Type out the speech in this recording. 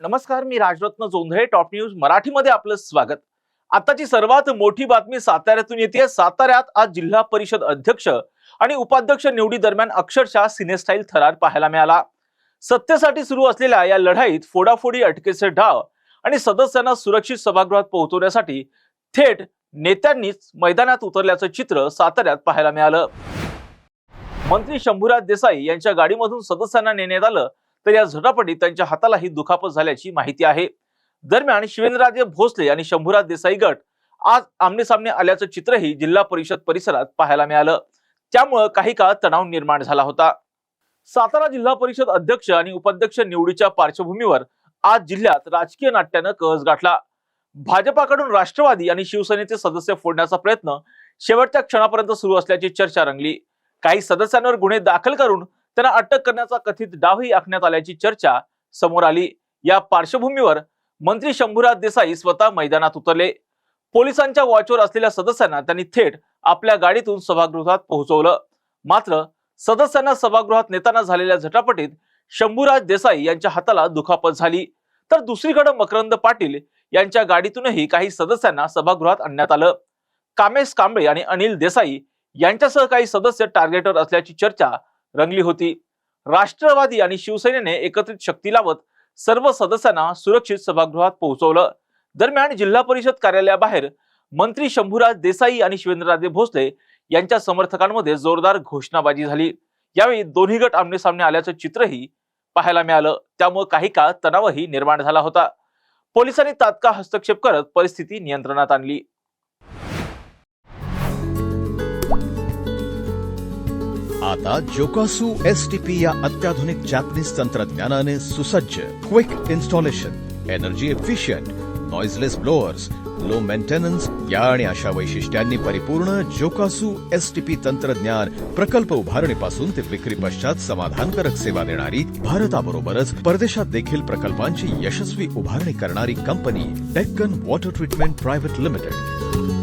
नमस्कार, मी Rajratna Jondhale. Top news मराठीमध्ये आपलं स्वागत. आताची सर्वात मोठी बातमी साताऱ्यातून येते. साताऱ्यात आज जिल्हा परिषद अध्यक्ष आणि उपाध्यक्ष निवडी दरम्यान अक्षरशः सिनेस्टाईल थरार पाहायला मिळाला. सत्तेसाठी सुरू असलेल्या या लढाईत फोडाफोडी, अटकेचे डाव आणि सदस्यांना सुरक्षित सभागृहात पोहोचवण्यासाठी थेट नेत्यांनीच मैदानात उतरल्याचं चित्र साताऱ्यात पाहायला मिळालं. मंत्री शंभूराज देसाई यांच्या गाडीमधून सदस्यांना नेण्यात आलं, तर या झटापटीत त्यांच्या हातालाही दुखापत झाल्याची माहिती आहे. दरम्यान शिवेंद्रराजे भोसले आणि शंभूराज देसाई गट आज आमनेसामने आल्याचं चित्रही जिल्हा परिषद परिसरात पाहायला मिळालं. त्यामुळे काही काळ तणाव निर्माण झाला होता. सातारा जिल्हा परिषद अध्यक्ष आणि उपाध्यक्ष निवडीच्या पार्श्वभूमीवर आज जिल्ह्यात राजकीय नाट्यानं कळस गाठला. भाजपाकडून राष्ट्रवादी आणि शिवसेनेचे सदस्य फोडण्याचा प्रयत्न शेवटच्या क्षणापर्यंत सुरू असल्याची चर्चा रंगली. काही सदस्यांवर गुन्हे दाखल करून त्यांना अटक करण्याचा कथित डावही आखण्यात आल्याची चर्चा समोर आली. या पार्श्वभूमीवर मंत्री शंभूराज देसाई स्वतः मैदानात उतरले. पोलिसांच्या वॉचवर असलेल्या सदस्यांना त्यांनी थेट आपल्या गाडीतून सभागृहात पोहोचवलं. मात्र सदस्यांना सभागृहात नेताना झालेल्या झटापटीत शंभूराज देसाई यांच्या हाताला दुखापत झाली. तर दुसरीकडे मकरंद पाटील यांच्या गाडीतूनही काही सदस्यांना सभागृहात आणण्यात आलं. कामेश कांबळे आणि अनिल देसाई यांच्यासह काही सदस्य टार्गेटवर असल्याची चर्चा रंगली होती. राष्ट्रवादी आणि शिवसेनेने एकत्रित शक्ती लावत सर्व सदस्यांना सुरक्षित सभागृहात पोहोचवलं. दरम्यान जिल्हा परिषद कार्यालयाबाहेर मंत्री शंभूराज देसाई आणि शिवेंद्रराजे भोसले यांच्या समर्थकांमध्ये जोरदार घोषणाबाजी झाली. यावेळी दोन्ही गट आमनेसामने आल्याचं चित्रही पाहायला मिळालं. त्यामुळे काही काळ तणावही निर्माण झाला होता. पोलिसांनी तात्काळ हस्तक्षेप करत परिस्थिती नियंत्रणात आणली. आता जोकासु STP या अत्याधुनिक जॅपनीज तंत्रज्ञानाने सुसज्ज, quick installation, energy efficient, noiseless blowers, low maintenance या आणि अशा वैशिष्ट्यांनी परिपूर्ण जोकासु STP तंत्रज्ञान प्रकल्प उभारणीपासून ते विक्री पश्चात समाधानकारक सेवा देणारी, भारताबरोबरच परदेशात देखील प्रकल्पांची यशस्वी उभारणी करणारी company Deccan water treatment private limited.